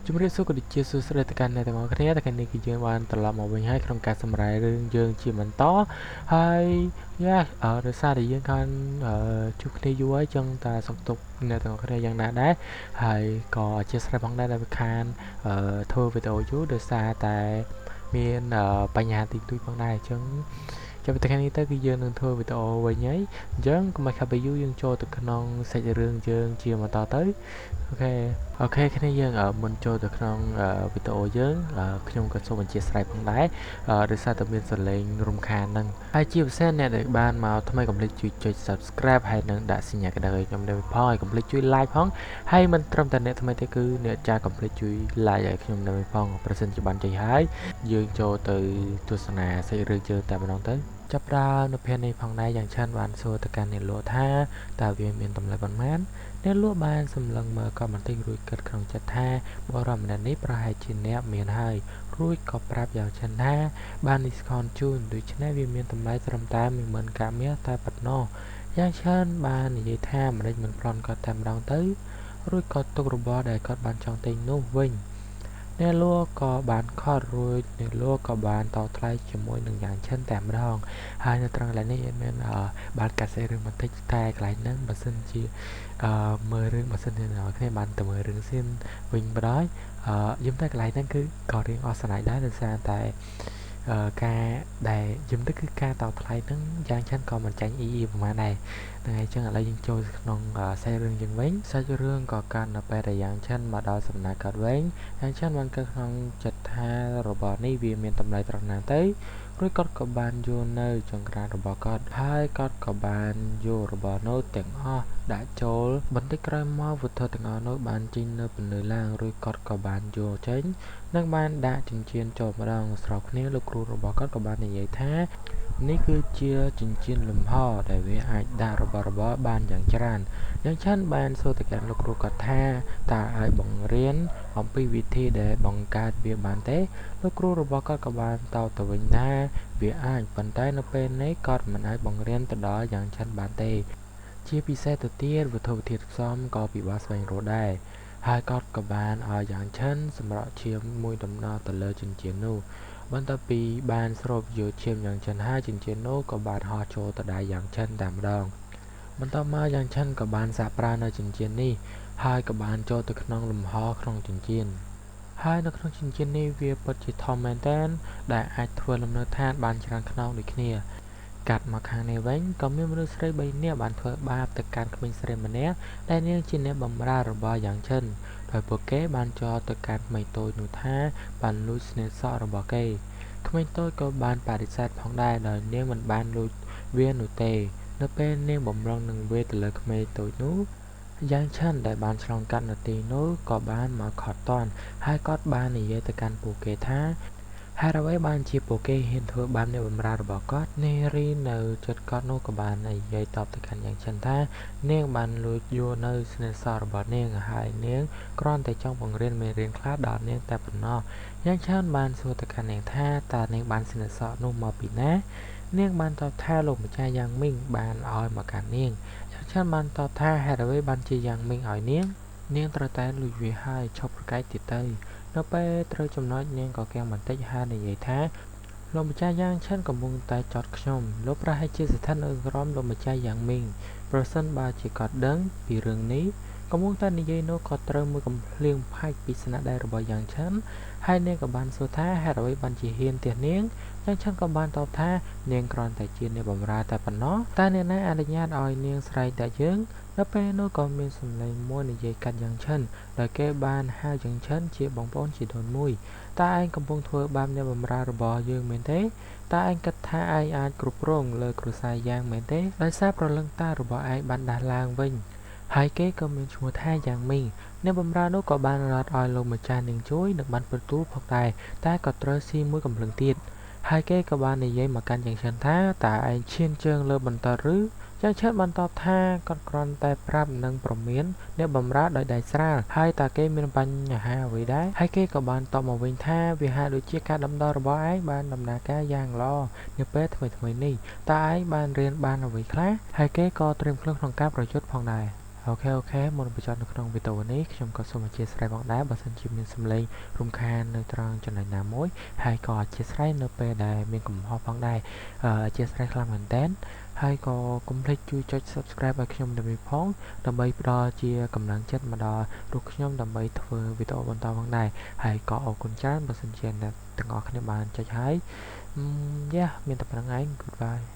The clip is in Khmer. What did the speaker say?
ជំរាបសួរក៏ដូចជាសួស្តីទៅកាន់អ្នកទាំងអស់គ្នាថ្ងៃនេះគឺយើងបានត្រឡប់មកវិញហើយក្នុងការសម្រាយរឿងយើងជាបន្តហើយដោយសារតែយើងបានជួបគ្នាយូរហើយចឹងតែសុខទុក្ខអ្នកទាំងអស់គ្នាយ៉ាងណាដែរហើយក៏អធិស្ឋានផងដែរដែលខានធ្វើវីដេអូយូរដោយសារតែមានបញ្ហាតិចតួចផងដែរអញ្ចឹងចាប់ពីថ្ងៃនេះទៅគឺយើងនឹងធ្វើវីដេអូវិញហើយអញ្ចឹងកុំឲ្យខាត់ពេលយូរយើងចូលទៅក្នុងសាច់រឿងយើងជាបន្តទៅអូខេគ្នាយើងមុនចូលទៅក្នុងវីដេអូយើងខ្ញុំក៏សូមអធិស្ឋានផងដែរដោយសារតែមានសលេងរំខានហ្នឹងហើយជាពិសេសអ្នកដែលបានមកថ្មីកុំភ្លេចជួយចុច Subscribe ហើយនឹងដាក់សញ្ញាកណ្ដឹងឲ្យខ្ញុំด้วยផងហើយកុំភ្លេចជួយ Like ផងហើយមិនត្រឹមតែអ្នកថ្មីទេគឺអ្នកចាស់កុំភ្លេចជួយ Like ឲ្យខ្ញុំด้วยផងប្រសិនជាបានចុចហើយយើងចូលទៅទស្សនាសាច់រឿងយើងតែម្ដងទៅចាប់ដើមនៅភាគនេះផងដែរយ៉ាងច្រើនបានសួរទៅកាន់អ្នកលក់ថាតើវាមានតម្លៃប៉ុន្មានអ្នកលក់បានសម្លឹងមើលក៏បន្តិចរួចគិតក្នុងចិត្តថាបរិម្នាក់នេះប្រហែលជាអ្នកមានហើយរួចក៏ប្រាប់យ៉ាងចិនថាបានឌីស្កុនជូនដូច្នេះវាមានតម្លៃត្រឹមតែ 10,000 កាមាសតែប៉ុណ្ណោះយ៉ាងច្រើនបាននិយាយថាមិនដេចមិនប្លន់គាត់តែម្ដងទៅរួចក៏ទុករបស់ដែលគាត់បានចង់ទិញនោះវិញអ្នកលក់ក៏បានខត់រួចអ្នកលក់ក៏បានតថ្លៃជាមួយនឹងយ៉ាងចិនតែម្ដងហើយនៅត្រង់កន្លែងនេះមានបានកាត់សេរឿងបន្តិចតែកន្លែងហ្នឹងបើសិនជាមើលរឿងបើសិនជាអ្នកគ្នាបានទៅមើលរឿងសៀនវិញបដ យំតែកន្លែងហ្នឹងគឺក៏រៀងអស់ស្នាយដែរដោយសារតែការដែលយំទៅគឺការតថ្លៃហ្នឹងយ៉ាងច្រើនក៏មិនចាញ់ប្រហែលដែរហ្នឹងហើយចឹងឥឡូវយើងចូលក្នុងសាច់រឿងយើងវិញសាច់រឿងក៏កើតនៅពេលដែលយ៉ាងច្រើនមកដល់សំណាក់គាត់វិញយ៉ាងច្រើនបានកើតក្នុងចិត្តថារបស់នេះវាមានតម្លៃត្រង់ណាទៅរួចគាត់ក៏បានយកនៅចង្ក្រានរបស់គាត់ហើយគាត់ក៏បានយករបស់នោះទាំងអស់ដាក់ចូលបន្តិចក្រោយមកវត្ថុទាំងអស់នោះបានចេញនៅពន្លឺឡើងរួចគាត់ក៏បានយកចេញនិងបានដាក់ចិញ្ចៀនចូលម្ដងស្របគ្នាលោកគ្រូរបស់គាត់ក៏បាននិយាយថានេះគឺជាចិញ្ចៀនលំហដែលវាអាចដាក់របស់របរបានយ៉ាងច្រើនយ៉ាងច្រើនបានសួរទៅកាន់លោកគ្រូគាត់ថាតើអាចបង្រៀនអំពីវិធីដែលបង្កើតវាបានទេលោកគ្រូរបស់គាត់ក៏បានតបទៅវិញថាវាអាចប៉ុន្តែនៅពេលនេះគាត់មិនអាចបង្រៀនទៅដល់យ៉ាងច្រើនបានទេជាពិសេសទៅទៀតវត្ថុធាតុផ្សំក៏ពិបាកស្វែងរកដែរហើយគាត់ក៏បានឲ្យយ៉ាងច្រើនសម្រាប់ឈាមមួយដំណើរទៅលើចិញ្ចៀននោះបន្ទាប់ពីបានស្រូបយកឈាមយ៉ាងច្រើនហើយចិញ្ចៀននោះក៏បានហោះចូលទៅដៃយ៉ាងច្រើនតែម្ដងបន្ទាប់មកយ៉ាងច្រើនក៏បានសាកប្រើនៅចិញ្ចៀននេះហើយក៏បានចូលទៅក្នុងលំហក្នុងចិញ្ចៀនហើយនៅក្នុងចិញ្ចៀននេះវាពិតជាធំមែនទែនដែលអាចធ្វើលំនៅឋានបានច្រើនខ្នងដូចគ្នាកាត់មកខាងនេះវិញក៏មានមនុស្សស្រី3នាក់បានធ្វើបាបទៅកាន់ក្មេងស្រីម្នាក់ដែលនាងជាអ្នកបម្រើរបស់យ៉ាងចិនដោយពួកគេបានចោទទៅកាន់ក្មេងតូចនោះថាបានលួចស្នេហ៍សក់របស់គេក្មេងតូចក៏បានបដិសេធផងដែរដោយនាងមិនបានលួចវានោះទេនៅពេលនាងបំរុងនឹងវាទៅលើក្មេងតូចនោះយ៉ាងច្រើនដែលបានឆ្លងកាត់នៅទីនោះក៏បានមកខត់តន់ហើយគាត់បាននិយាយទៅកាន់ពួកគេថាហេតុអ្វីបានជាពួកគេហ៊ានធ្វើបាបអ្នកបម្រើរបស់គាត់នារីនៅចិត្តគាត់នោះក៏បាននិយាយតបទៅកាន់យ៉ាងចិនថានាងបានលួចយកនៅស្នេហ៍សក់របស់នាងហើយនាងគ្រាន់តែចង់បង្រៀនមេរៀនខ្លះដល់នាងតែប៉ុណ្ណោះយ៉ាងច្រើនបានសួរទៅកាន់នាងថាតើនាងបានស្នេហ៍សក់នោះមកពីណានាងបានតបថាលោកម្ចាស់យ៉ាងមីងបានឲ្យមកកាន់នាងយ៉ាងច្រើនបានតបថាហេតុអ្វីបានជាយ៉ាងមីងឲ្យនាងត្រូវតែលួចវាហើយឈប់ប្រកែកទៀតទៅនៅពេលត្រូវចំណុចនាងក៏កៀងបន្តិចហើយនិយាយថាលោកម្ចាស់យ៉ាងឆិនកំពុងតែចោទខ្ញុំលោកប្រហែលជាស្ថិតនៅក្រោមលោកម្ចាស់យ៉ាងមីងប្រសិនបើជាគាត់ដឹងពីរឿងនេះកំពុងតែនិយាយនោះក៏ត្រូវមួយកំភ្លៀងផាច់ពីស្នាដៃរបស់យ៉ាងឆិនហើយនាងក៏បានសួរថាហេតុអ្វីបានជាហ៊ានទះនាងយ៉ាងឆិនក៏បានតបថានាងគ្រាន់តែជាអ្នកបម្រើតែប៉ុណ្ណោះតើអ្នកណាអនុញ្ញាតឲ្យនាងស្រែកតែយើងនៅពេលនោះក៏មានសំឡេងមួយនិយាយកាត់យ៉ាងឆិនដោយគេបានហៅយ៉ាងឆិនជាបងប្អូនជីដូនមួយតើឯងកំពុងធ្វើបាបអ្នកបម្រើរបស់យើងមែនទេតើឯងគិតថាឯងអាចគ្រប់គ្រងលើគ្រួសារយ៉ាងមែនទេដោយសារប្រលឹងតារបស់ឯងបានដាស់ឡើងវិញហើយគេក៏មានឈ្មោះថាយ៉ាងមីងអ្នកបម្រើនោះក៏បានរត់ឲ្យលោកម្ចាស់នាងជួយនិងបានប្រទូលផងដែរតែក៏ត្រូវស៊ីមួយកំភ្លើងទៀតហើយគេក៏បាននិយាយមកកាន់យ៉ាងឆិនថាតើឯងឈានជើងលើបន្តឬយ៉ាងឆិនបានតបថាគាត់គ្រាន់តែប្រាប់និងប្រមានអ្នកបម្រើដោយដៃស្រាលហើយតើគេមានបញ្ហាអ្វីដែរហើយគេក៏បានតបមកវិញថាវាហាក់ដូចជាការដំណើររបស់ឯងបានដំណើរការយ៉ាងល្អនៅពេលថ្មីនេះតើឯងបានរៀនបានអ្វីខ្លះហើយគេក៏ត្រៀមខ្លួនក្នុងការប្រយុទ្ធផងដែរ អូខេមុនបញ្ចប់នៅក្នុងវីដេអូនេះខ្ញុំក៏សូមអធិស្ឋានផងដែរបើសិនជាមានសំឡេងរំខាននៅត្រង់ចំណុចណាមួយហើយក៏អធិស្ឋាននៅពេលដែលមានកំហុសផងដែរអធិស្ឋានខ្លាំងមែនទែនហើយក៏កុំភ្លេចជួយចុច Subscribe ឲ្យខ្ញុំដើម្បីផងដើម្បីផ្ដល់ជាកម្លាំងចិត្តមកដល់រូបខ្ញុំដើម្បីធ្វើវីដេអូបន្តផងដែរហើយក៏អរគុណច្រើនបើសិនជាអ្នកទាំងអស់គ្នាបានចុចហើយមានតែប៉ុណ្្នឹងឯង Goodbye